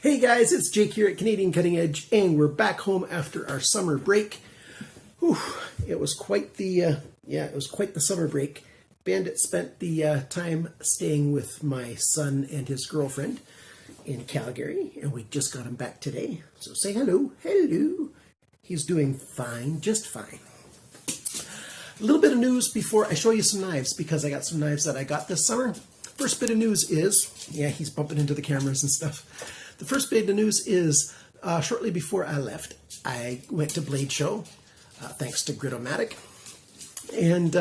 Hey guys, it's Jake here at Canadian Cutting Edge, and we're back home after our summer break. Whew, it was quite the summer break. Bandit spent the time staying with my son and his girlfriend in Calgary, and we just got him back today. So say hello. Hello. He's doing fine, just fine. A little bit of news before I show you some knives, because I got some knives that I got this summer. First bit of news is, yeah, he's bumping into the cameras and stuff. The first bit of news is, shortly before I left, I went to Blade Show, thanks to Gritomatic. And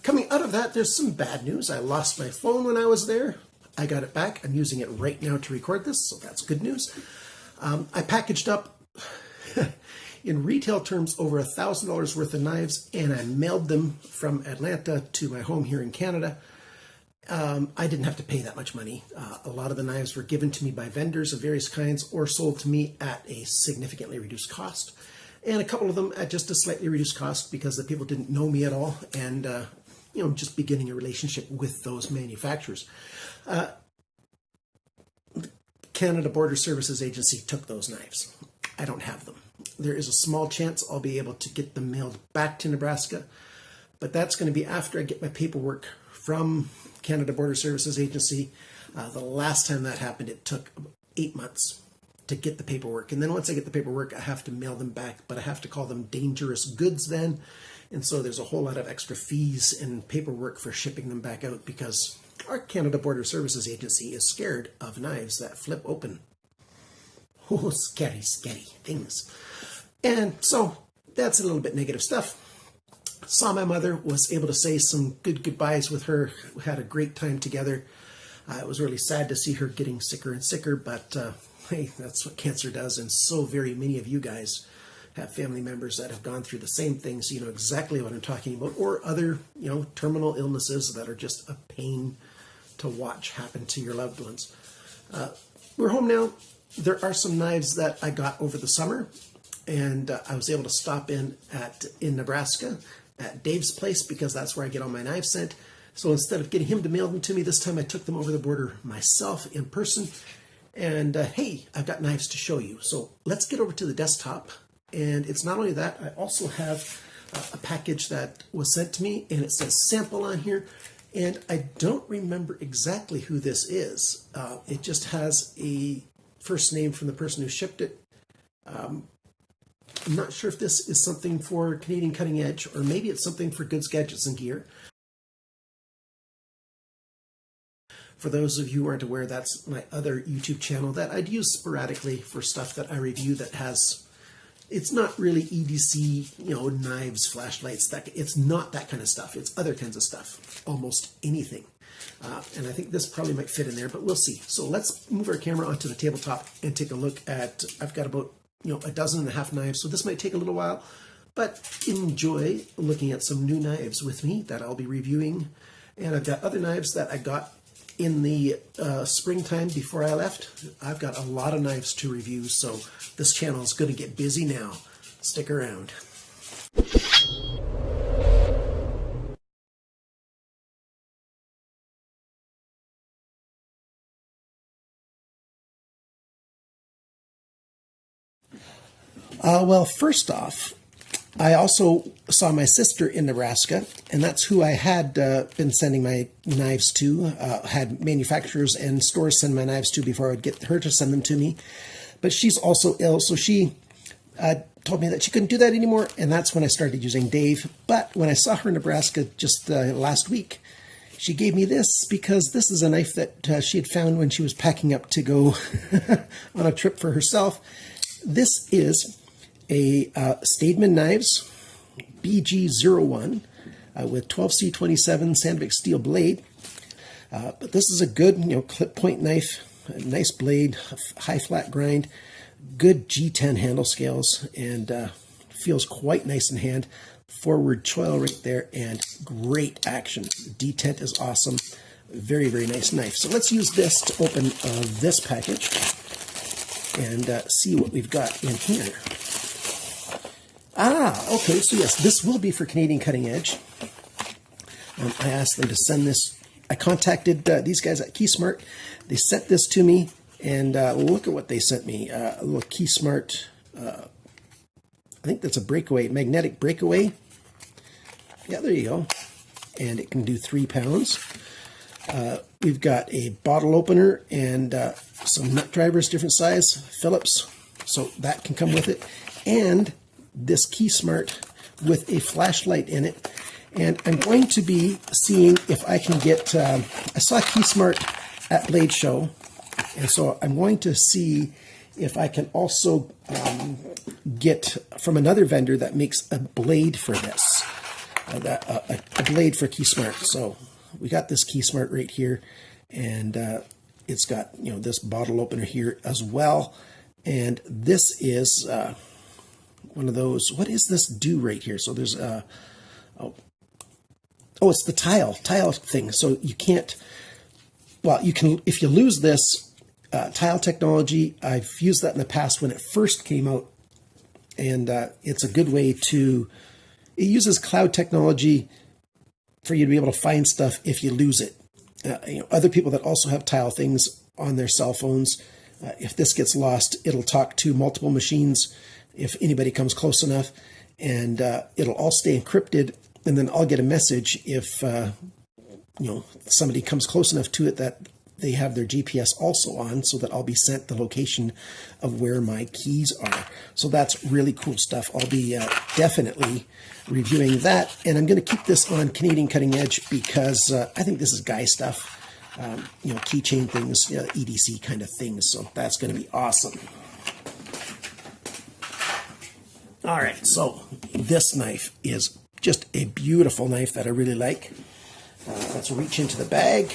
coming out of that, there's some bad news. I lost my phone when I was there. I got it back. I'm using it right now to record this, so that's good news. I packaged up, in retail terms, over $1,000 worth of knives, and I mailed them from Atlanta to my home here in Canada. I didn't have to pay that much money. A lot of the knives were given to me by vendors of various kinds or sold to me at a significantly reduced cost. And a couple of them at just a slightly reduced cost because the people didn't know me at all and, just beginning a relationship with those manufacturers. Canada Border Services Agency took those knives. I don't have them. There is a small chance I'll be able to get them mailed back to Nebraska, but that's going to be after I get my paperwork from Canada Border Services Agency. The last time that happened, it took 8 months to get the paperwork. And then once I get the paperwork, I have to mail them back, but I have to call them dangerous goods then. And so there's a whole lot of extra fees and paperwork for shipping them back out because our Canada Border Services Agency is scared of knives that flip open. Oh, scary, scary things. And so that's a little bit negative stuff. Saw my mother, was able to say some good goodbyes with her. We had a great time together. It was really sad to see her getting sicker and sicker, but hey, that's what cancer does. And so very many of you guys have family members that have gone through the same things. You know exactly what I'm talking about, or other, terminal illnesses that are just a pain to watch happen to your loved ones. We're home now. There are some knives that I got over the summer, and I was able to stop in Nebraska at Dave's place because that's where I get all my knives sent. So instead of getting him to mail them to me this time, I took them over the border myself in person. And hey, I've got knives to show you. So let's get over to the desktop. And it's not only that, I also have a package that was sent to me, and it says sample on here. And I don't remember exactly who this is. It just has a first name from the person who shipped it. I'm not sure if this is something for Canadian Cutting Edge, or maybe it's something for Goods, Gadgets, and Gear. For those of you who aren't aware, that's my other YouTube channel that I'd use sporadically for stuff that I review that has, it's not really EDC, knives, flashlights, it's not that kind of stuff. It's other kinds of stuff, almost anything. And I think this probably might fit in there, but we'll see. So let's move our camera onto the tabletop and take a look at, I've got about a dozen and a half knives, so this might take a little while, but enjoy looking at some new knives with me that I'll be reviewing. And I've got other knives that I got in the springtime before I left. I've got a lot of knives to review, so this channel is going to get busy now. Stick around. Well, first off, I also saw my sister in Nebraska, and that's who I had been sending my knives to, had manufacturers and stores send my knives to before I would get her to send them to me. But she's also ill, so she told me that she couldn't do that anymore, and that's when I started using Dave. But when I saw her in Nebraska just last week, she gave me this because this is a knife that she had found when she was packing up to go on a trip for herself. This is a Steedman Knives BG01 with 12C27 Sandvik steel blade. But this is a good, clip point knife, a nice blade, high flat grind, good G10 handle scales, and feels quite nice in hand. Forward choil right there, and great action. Detent is awesome. Very, very nice knife. So let's use this to open this package and see what we've got in here. Okay, so yes, this will be for Canadian Cutting Edge. I asked them to send this. I contacted these guys at KeySmart. They sent this to me, And look at what they sent me. A little KeySmart, I think that's a breakaway, magnetic breakaway. Yeah, there you go. And it can do 3 pounds. We've got a bottle opener and some nut drivers, different size, Phillips. So that can come with it. And this KeySmart with a flashlight in it. And I'm going to be seeing if I can get, I saw KeySmart at Blade Show. And so I'm going to see if I can also get from another vendor that makes a blade for this, a blade for KeySmart. So we got this KeySmart right here, and it's got, you know, this bottle opener here as well. And this is one of those, what is this do right here? So there's oh, it's the tile thing. So you can't, well, you can, if you lose this tile technology, I've used that in the past when it first came out, and it's a good way to, it uses cloud technology for you to be able to find stuff if you lose it. You know, other people that also have tile things on their cell phones, if this gets lost, it'll talk to multiple machines if anybody comes close enough, and it'll all stay encrypted, and then I'll get a message if you know, somebody comes close enough to it that they have their GPS also on, so that I'll be sent the location of where my keys are. So that's really cool stuff. I'll be definitely reviewing that, and I'm going to keep this on Canadian Cutting Edge because I think this is guy stuff, you know, keychain things, EDC kind of things. So that's going to be awesome. All right, so this knife is just a beautiful knife that I really like. Let's reach into the bag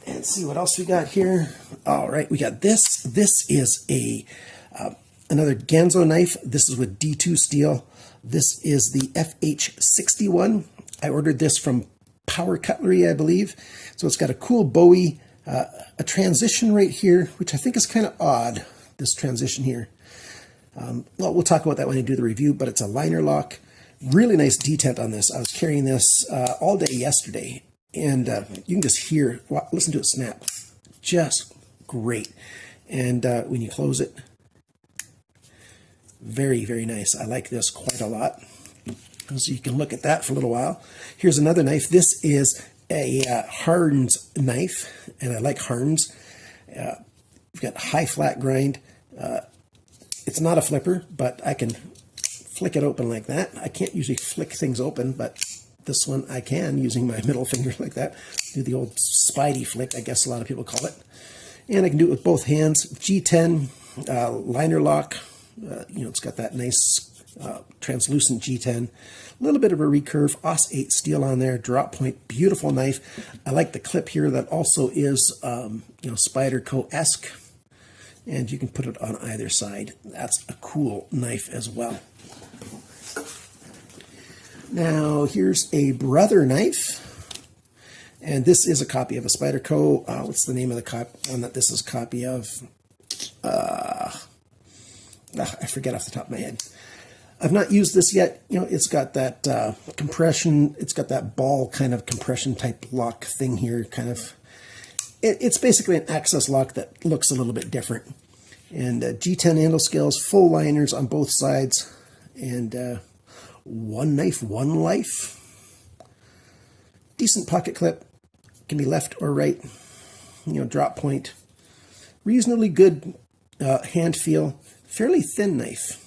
and see what else we got here. All right, we got this. This is a another Ganzo knife. This is with D2 steel. This is the FH61. I ordered this from Power Cutlery, I believe. So it's got a cool Bowie, a transition right here, which I think is kind of odd, this transition here. Well, we'll talk about that when I do the review, but it's a liner lock. Really nice detent on this. I was carrying this all day yesterday, and you can just hear, listen to it snap. Just great. And when you close it, very, very nice. I like this quite a lot. So you can look at that for a little while. Here's another knife. This is a Harnds knife, and I like Harnds. We've got high flat grind. It's not a flipper, but I can flick it open like that. I can't usually flick things open, but this one I can using my middle finger like that. Do the old Spidey flick, I guess a lot of people call it. And I can do it with both hands. G10 liner lock. You know, it's got that nice translucent G10. A little bit of a recurve, Os 8 steel on there, drop point, beautiful knife. I like the clip here that also is, you know, Spyderco-esque. And you can put it on either side. That's a cool knife as well. Now, here's a brother knife. And this is a copy of a Spyderco. What's the name of the one that this is a copy of? I forget off the top of my head. I've not used this yet. You know, it's got that compression. It's got that ball kind of compression type lock thing here, kind of. It's basically an access lock that looks a little bit different. And G10 handle scales, full liners on both sides, and one knife, one life. Decent pocket clip, can be left or right. You know, drop point. Reasonably good hand feel. Fairly thin knife.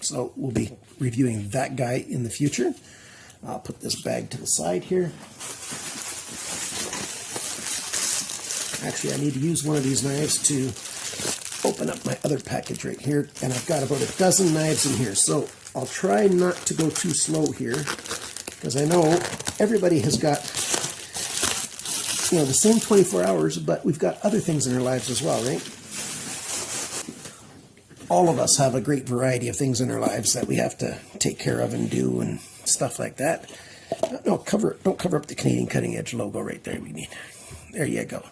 So we'll be reviewing that guy in the future. I'll put this bag to the side here. Actually, I need to use one of these knives to open up my other package right here. And I've got about a dozen knives in here. So I'll try not to go too slow here, because I know everybody has got, you know, the same 24 hours, but we've got other things in our lives as well, right? All of us have a great variety of things in our lives that we have to take care of and do and stuff like that. No, don't cover up the Canadian Cutting Edge logo right there. There you go.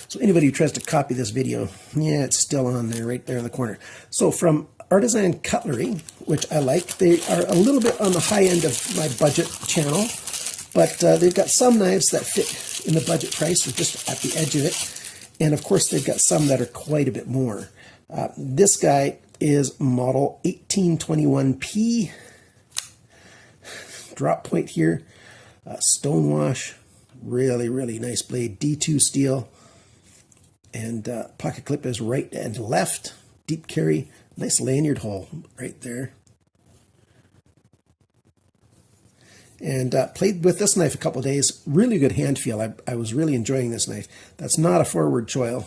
So anybody who tries to copy this video, yeah, it's still on there, right there in the corner. So from Artisan Cutlery, which I like, they are a little bit on the high end of my budget channel, but they've got some knives that fit in the budget price or just at the edge of it. And of course, they've got some that are quite a bit more. This guy is model 1821P. Drop point here, stonewash, really, really nice blade, D2 steel, and pocket clip is right and left, deep carry, nice lanyard hole right there. And played with this knife a couple of days, really good hand feel. I was really enjoying this knife. That's not a forward choil.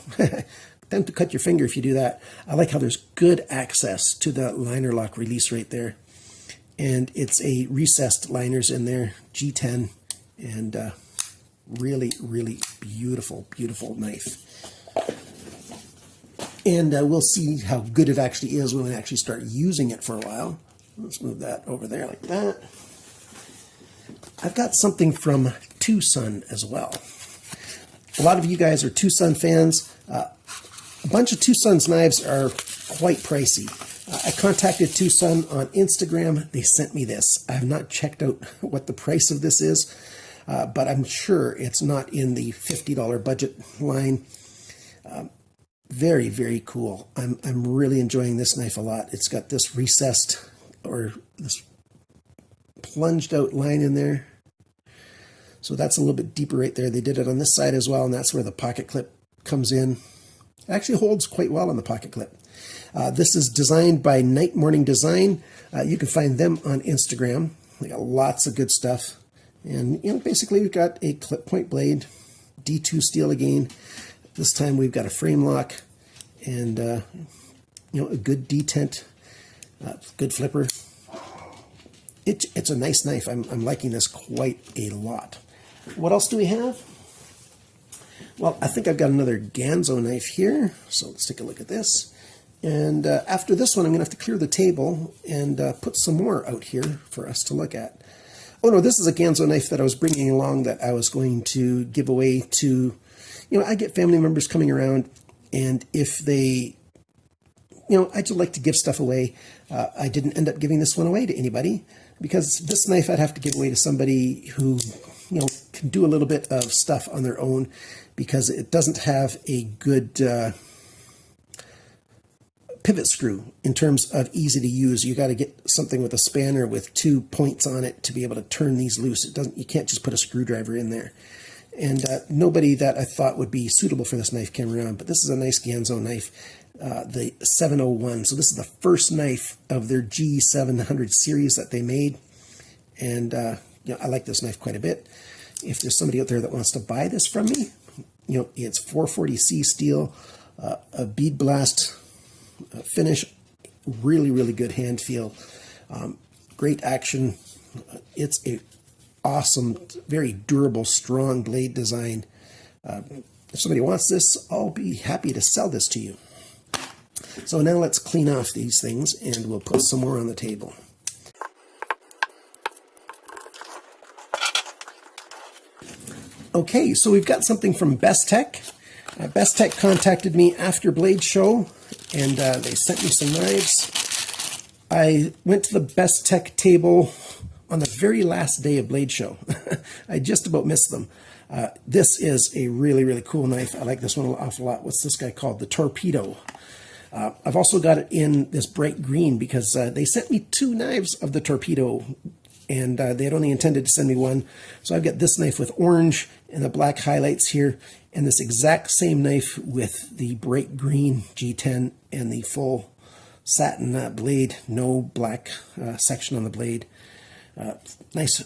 Tend to cut your finger if you do that. I like how there's good access to the liner lock release right there. And it's a recessed liners in there, G10, and really, really beautiful, beautiful knife. And we'll see how good it actually is when we actually start using it for a while. Let's move that over there like that. I've got something from TwoSun as well. A lot of you guys are TwoSun fans. A bunch of TwoSun's knives are quite pricey. I contacted TwoSun on Instagram. They sent me this. I have not checked out what the price of this is, but I'm sure it's not in the $50 budget line. Very, very cool. I'm really enjoying this knife a lot. It's got this recessed or this plunged out line in there. So that's a little bit deeper right there. They did it on this side as well, and that's where the pocket clip comes in. It actually holds quite well on the pocket clip. This is designed by Night Morning Design. You can find them on Instagram. They got lots of good stuff. And basically we've got a clip point blade, D2 steel again. This time we've got a frame lock and a good detent, good flipper. It's a nice knife. I'm liking this quite a lot. What else do we have? Well, I think I've got another Ganzo knife here. So let's take a look at this. And after this one, I'm going to have to clear the table and put some more out here for us to look at. Oh no, this is a Ganzo knife that I was bringing along that I was going to give away to, I get family members coming around, and if they, I just like to give stuff away. I didn't end up giving this one away to anybody because this knife I'd have to give away to somebody who, can do a little bit of stuff on their own because it doesn't have a good pivot screw in terms of easy to use. You got to get something with a spanner with 2 points on it to be able to turn these loose. You can't just put a screwdriver in there. And nobody that I thought would be suitable for this knife came around, but this is a nice Ganzo knife, the 701. So this is the first knife of their G700 series that they made. And I like this knife quite a bit. If there's somebody out there that wants to buy this from me, it's 440C steel, a bead blast finish, really, really good hand feel, great action. It's a awesome, very durable, strong blade design. If somebody wants this, I'll be happy to sell this to you. So now let's clean off these things and we'll put some more on the table. Okay, so we've got something from Bestech. Bestech contacted me after Blade Show, and they sent me some knives. I went to the Bestech table on the very last day of Blade Show. I just about missed them. This is a really, really cool knife. I like this one an awful lot. What's this guy called? The Torpedo. I've also got it in this bright green because they sent me 2 knives of the Torpedo, and they had only intended to send me 1. So I've got this knife with orange and the black highlights here, and this exact same knife with the bright green G10 and the full satin blade, no black section on the blade. Nice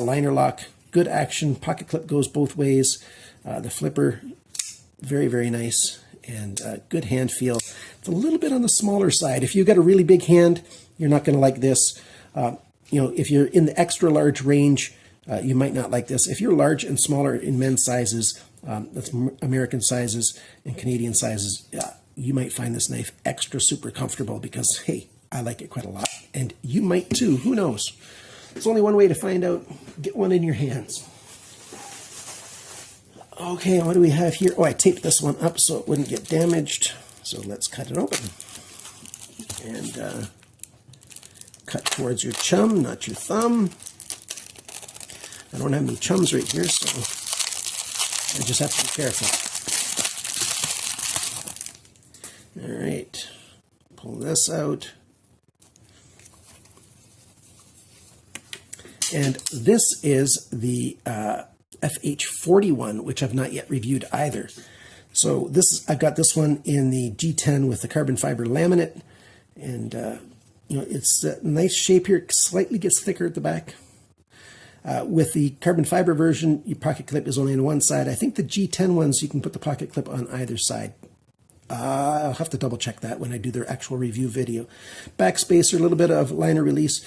liner lock, good action, pocket clip goes both ways. The flipper, very, very nice, and good hand feel. It's a little bit on the smaller side. If you've got a really big hand, you're not going to like this. If you're in the extra large range, you might not like this. If you're large and smaller in men's sizes, that's American sizes and Canadian sizes, you might find this knife extra super comfortable because, hey, I like it quite a lot. And you might too, who knows? There's only one way to find out. Get one in your hands. Okay, what do we have here? Oh, I taped this one up so it wouldn't get damaged. So let's cut it open. And cut towards your chum, not your thumb. I don't have any chums right here, so I just have to be careful. Pull this out. And this is the FH41, which I've not yet reviewed either. So I've got this one in the G10 with the carbon fiber laminate, and it's a nice shape here. It slightly gets thicker at the back. With the carbon fiber version, your pocket clip is only on one side. I think the G10 ones, you can put the pocket clip on either side. I'll have to double check that when I do their actual review video. Back spacer, a little bit of liner release.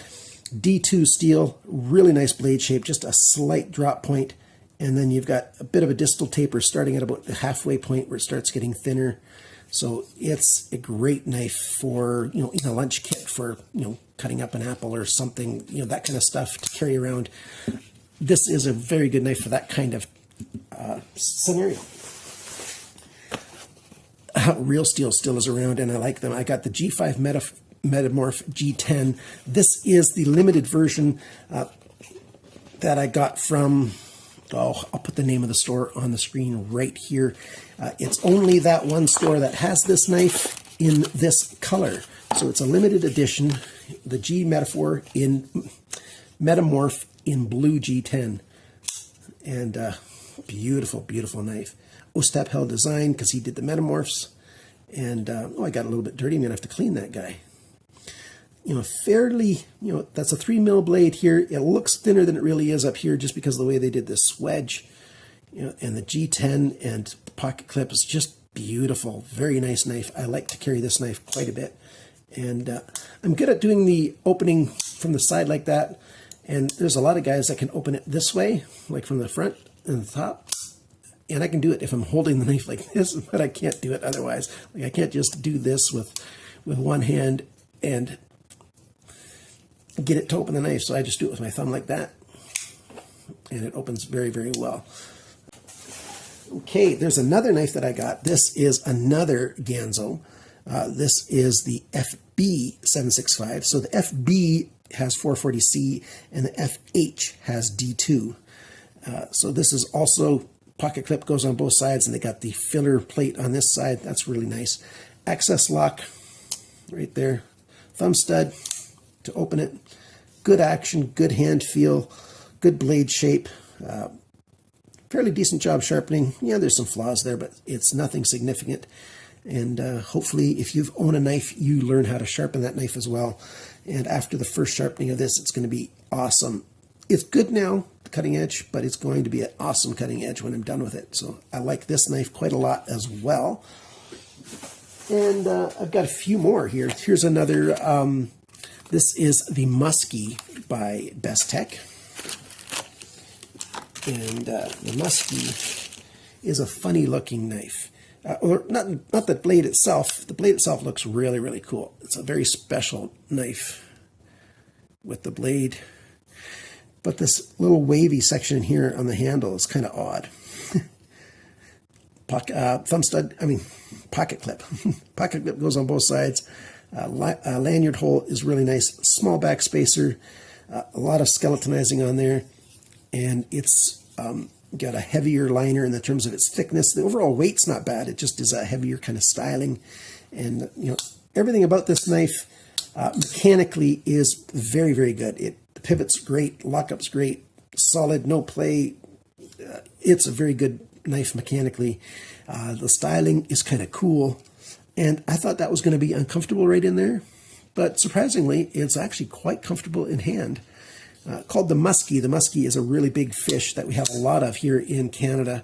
D2 steel, really nice blade shape, just a slight drop point. And then you've got a bit of a distal taper starting at about the halfway point where it starts getting thinner. So it's a great knife for, in a lunch kit for, cutting up an apple or something, that kind of stuff to carry around. This is a very good knife for that kind of scenario. Real Steel still is around, and I like them. I got the G5 Metamorph G10. This is the limited version that I got from, I'll put the name of the store on the screen right here. It's only that one store that has this knife in this color. So it's a limited edition, the G Metaphor in Metamorph in blue G10. And beautiful, beautiful knife. Ostap held design because he did the Metamorphs. And, I got a little bit dirty. I'm going to have to clean that guy. Fairly, that's a 3mm blade here. It looks thinner than it really is up here just because of the way they did this wedge. And the G10 and the pocket clip is just beautiful. Very nice knife. I like to carry this knife quite a bit. And I'm good at doing the opening from the side like that. And there's a lot of guys that can open it this way, like from the front and the top. And I can do it if I'm holding the knife like this, but I can't do it otherwise. Like I can't just do this with one hand and get it to open the knife. So I just do it with my thumb like that. And it opens very, very well. Okay, there's another knife that I got. This is another Ganzo. This is the FB765. So the FB has 440C and the FH has D2. So this is also pocket clip, goes on both sides, and they got the filler plate on this side. That's really nice. Access lock right there. Thumb stud to open it. Good action, good hand feel, good blade shape. Fairly decent job sharpening. Yeah, there's some flaws there, but it's nothing significant. And hopefully, if you've owned a knife, you learn how to sharpen that knife as well. And after the first sharpening of this, it's going to be awesome. It's good now, the cutting edge, but it's going to be an awesome cutting edge when I'm done with it. So I like this knife quite a lot as well. And I've got a few more here. Here's another, this is the Muskie by Bestech. And the Muskie is a funny looking knife. Or not the blade itself. The blade itself looks really, really cool. It's a very special knife with the blade. But this little wavy section here on the handle is kind of odd. Thumb stud, pocket clip. Pocket clip goes on both sides. Lanyard hole is really nice. Small back spacer. A lot of skeletonizing on there. And it's got a heavier liner in the terms of its thickness. The overall weight's not bad. It just is a heavier kind of styling. And, everything about this knife mechanically is very, very good. The pivot's great, lockup's great, solid, no play. It's a very good knife mechanically. The styling is kind of cool. And I thought that was going to be uncomfortable right in there. But surprisingly, it's actually quite comfortable in hand. Called the Muskie. The Muskie is a really big fish that we have a lot of here in Canada,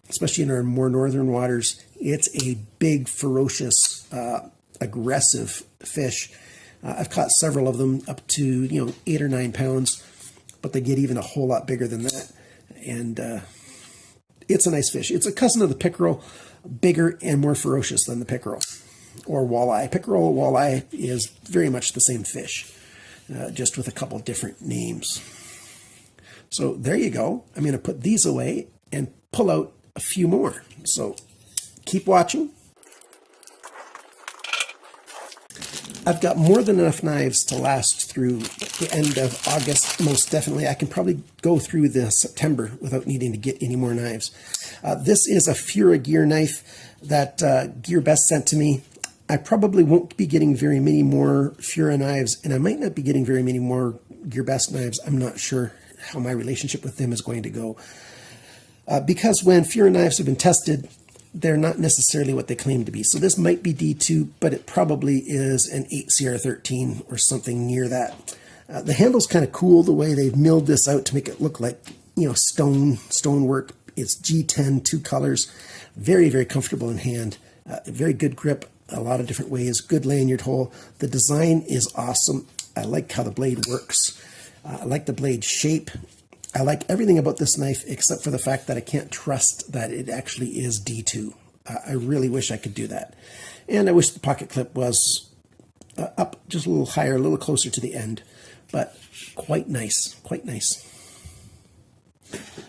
especially in our more northern waters. It's a big, ferocious, aggressive fish. I've caught several of them up to 8 or 9 pounds, but they get even a whole lot bigger than that. And it's a nice fish. It's a cousin of the pickerel, bigger and more ferocious than the pickerel or walleye. Pickerel, walleye is very much the same fish. Just with a couple different names. So there you go. I'm going to put these away and pull out a few more. So keep watching. I've got more than enough knives to last through the end of August, most definitely. I can probably go through the September without needing to get any more knives. This is a Fura gear knife that GearBest sent to me. I probably won't be getting very many more Fura knives, and I might not be getting very many more GearBest knives. I'm not sure how my relationship with them is going to go. Because when Fura knives have been tested, they're not necessarily what they claim to be. So this might be D2, but it probably is an 8CR13 or something near that. The handle's kind of cool the way they've milled this out to make it look like, you know, stonework. It's G10, 2 colors, very, very comfortable in hand, very good grip, a lot of different ways, good lanyard hole. The design is awesome. I like how the blade works. I like the blade shape. I like everything about this knife except for the fact that I can't trust that it actually is D2. I really wish I could do that. And I wish the pocket clip was up just a little higher, a little closer to the end. But quite nice, quite nice.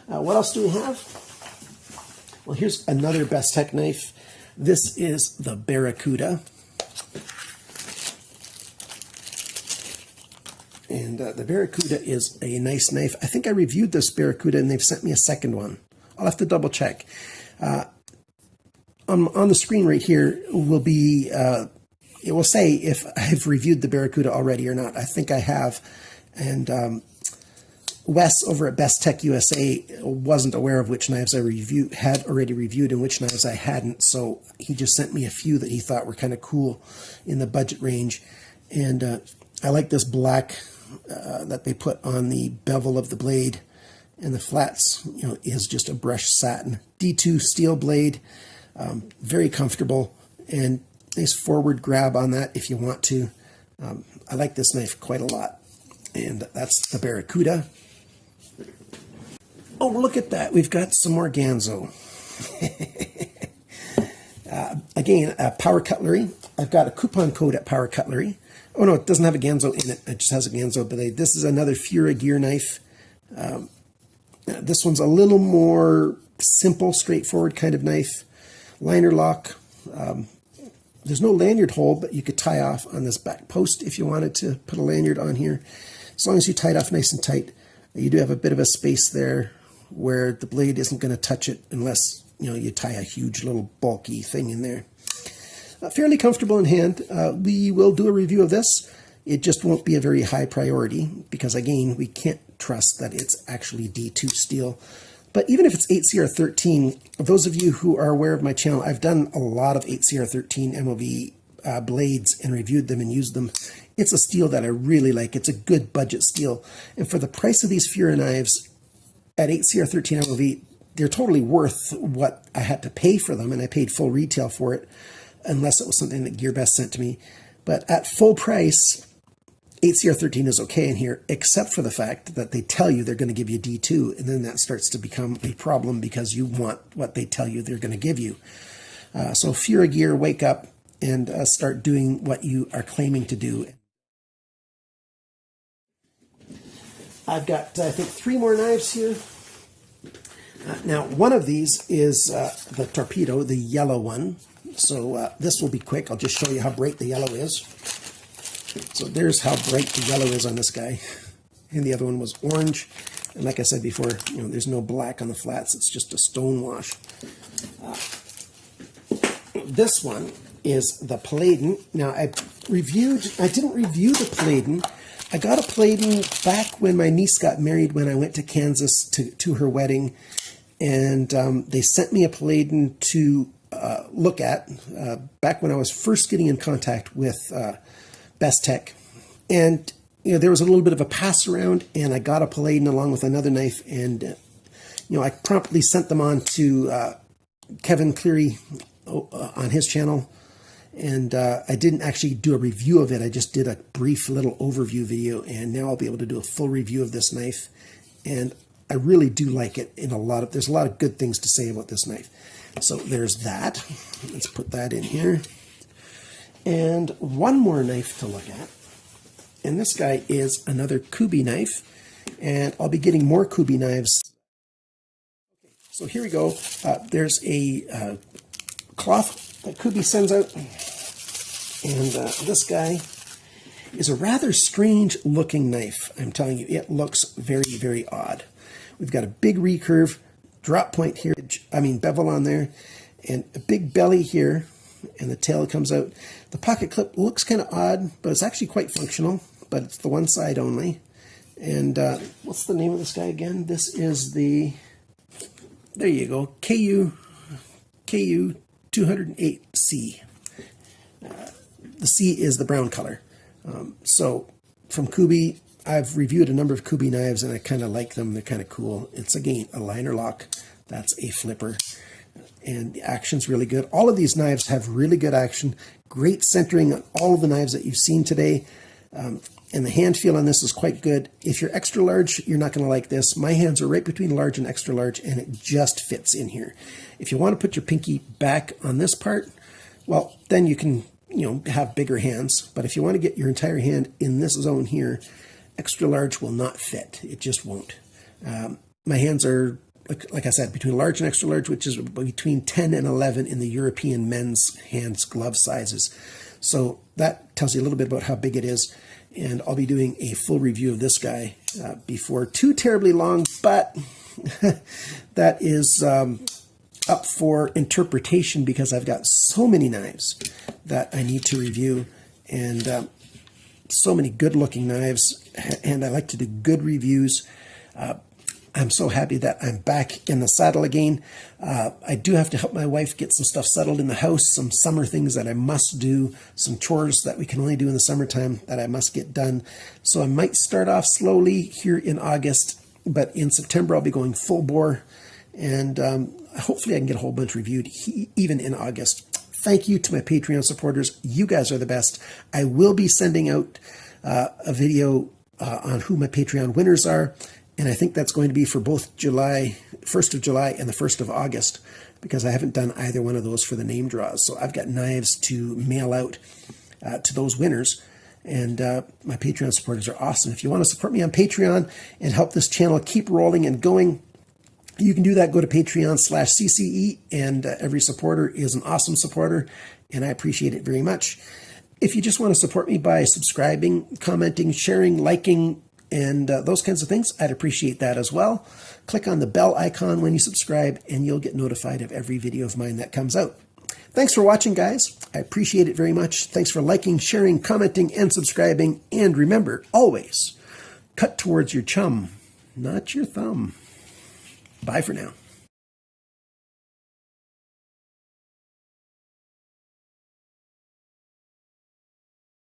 What else do we have? Well, here's another Bestech knife. This is the Barracuda. And the Barracuda is a nice knife. I think I reviewed this Barracuda and they've sent me a second one. I'll have to double check. On the screen right here will be, it will say if I've reviewed the Barracuda already or not. I think I have. And Wes over at Bestech USA wasn't aware of which knives I had already reviewed and which knives I hadn't. So he just sent me a few that he thought were kind of cool in the budget range. And I like this black that they put on the bevel of the blade, and the flats, you know, is just a brushed satin. D2 steel blade, very comfortable, and nice forward grab on that if you want to. I like this knife quite a lot, and that's the Barracuda. Oh, look at that. We've got some more Ganzo. Again, Power Cutlery. I've got a coupon code at Power Cutlery. Oh, no, it doesn't have a Ganzo in it. It just has a Ganzo blade. This is another Fura gear knife. This one's a little more simple, straightforward kind of knife. Liner lock. There's no lanyard hole, but you could tie off on this back post if you wanted to put a lanyard on here. As long as you tie it off nice and tight, you do have a bit of a space there where the blade isn't going to touch it unless, you know, you tie a huge little bulky thing in there. Fairly comfortable in hand. We will do a review of this. It just won't be a very high priority because, again, we can't trust that it's actually D2 steel. But even if it's 8CR13, those of you who are aware of my channel, I've done a lot of 8CR13 MOV blades and reviewed them and used them. It's a steel that I really like. It's a good budget steel. And for the price of these Fura knives at 8CR13 MOV, they're totally worth what I had to pay for them, and I paid full retail for it, unless it was something that GearBest sent to me. But at full price, 8CR13 is okay in here, except for the fact that they tell you they're going to give you D2, and then that starts to become a problem because you want what they tell you they're going to give you. So Fura Gear, wake up and start doing what you are claiming to do. I've got, I think, 3 more knives here. Now, one of these is the Torpedo, the yellow one. So this will be quick. I'll just show you how bright the yellow is. So there's how bright the yellow is on this guy. And the other one was orange. And like I said before, you know, there's no black on the flats. It's just a stone wash. This one is the Paladin. Now, I didn't review the Paladin. I got a Paladin back when my niece got married when I went to Kansas to her wedding. And they sent me a Paladin to look at back when I was first getting in contact with Bestech. And, you know, there was a little bit of a pass around, and I got a Paladin along with another knife. And, you know, I promptly sent them on to Kevin Cleary on his channel. And I didn't actually do a review of it. I just did a brief little overview video, and now I'll be able to do a full review of this knife. And I really do like it. There's a lot of good things to say about this knife. So there's that. Let's put that in here. And one more knife to look at. And this guy is another KUBEY knife. And I'll be getting more KUBEY knives. So here we go. There's a cloth that KUBEY sends out. And this guy is a rather strange looking knife. I'm telling you, it looks very, very odd. We've got a big recurve drop point here, bevel on there, and a big belly here, and the tail comes out. The pocket clip looks kind of odd, but it's actually quite functional, but it's the one side only. And what's the name of this guy again? This is the, there you go, KU208C. The C is the brown color. So from KUBEK, I've reviewed a number of KUBEK knives and I kind of like them. They're kind of cool. It's, again, a liner lock. That's a flipper. And the action's really good. All of these knives have really good action. Great centering on all of the knives that you've seen today. And the hand feel on this is quite good. If you're extra large, you're not going to like this. My hands are right between large and extra large, and it just fits in here. If you want to put your pinky back on this part, well, then you can, have bigger hands. But if you want to get your entire hand in this zone here, extra large will not fit. It just won't. My hands are, like I said, between large and extra large, which is between 10 and 11 in the European men's hands glove sizes. So that tells you a little bit about how big it is. And I'll be doing a full review of this guy before too terribly long, but that is up for interpretation because I've got so many knives that I need to review, and so many good looking knives, and I like to do good reviews. I'm so happy that I'm back in the saddle again. I do have to help my wife get some stuff settled in the house, some summer things that I must do, some chores that we can only do in the summertime that I must get done. So I might start off slowly here in August, but in September I'll be going full bore, and hopefully I can get a whole bunch reviewed even in August. Thank you to my Patreon supporters. You guys are the best. I will be sending out a video on who my Patreon winners are. And I think that's going to be for both 1st of July and the 1st of August, because I haven't done either one of those for the name draws. So I've got knives to mail out to those winners. And my Patreon supporters are awesome. If you want to support me on Patreon and help this channel keep rolling and going, you can do that. Go to Patreon/CCE, and every supporter is an awesome supporter, and I appreciate it very much. If you just want to support me by subscribing, commenting, sharing, liking, and those kinds of things, I'd appreciate that as well. Click on the bell icon when you subscribe, and you'll get notified of every video of mine that comes out. Thanks for watching, guys. I appreciate it very much. Thanks for liking, sharing, commenting, and subscribing. And remember, always cut towards your chum, not your thumb. Bye for now.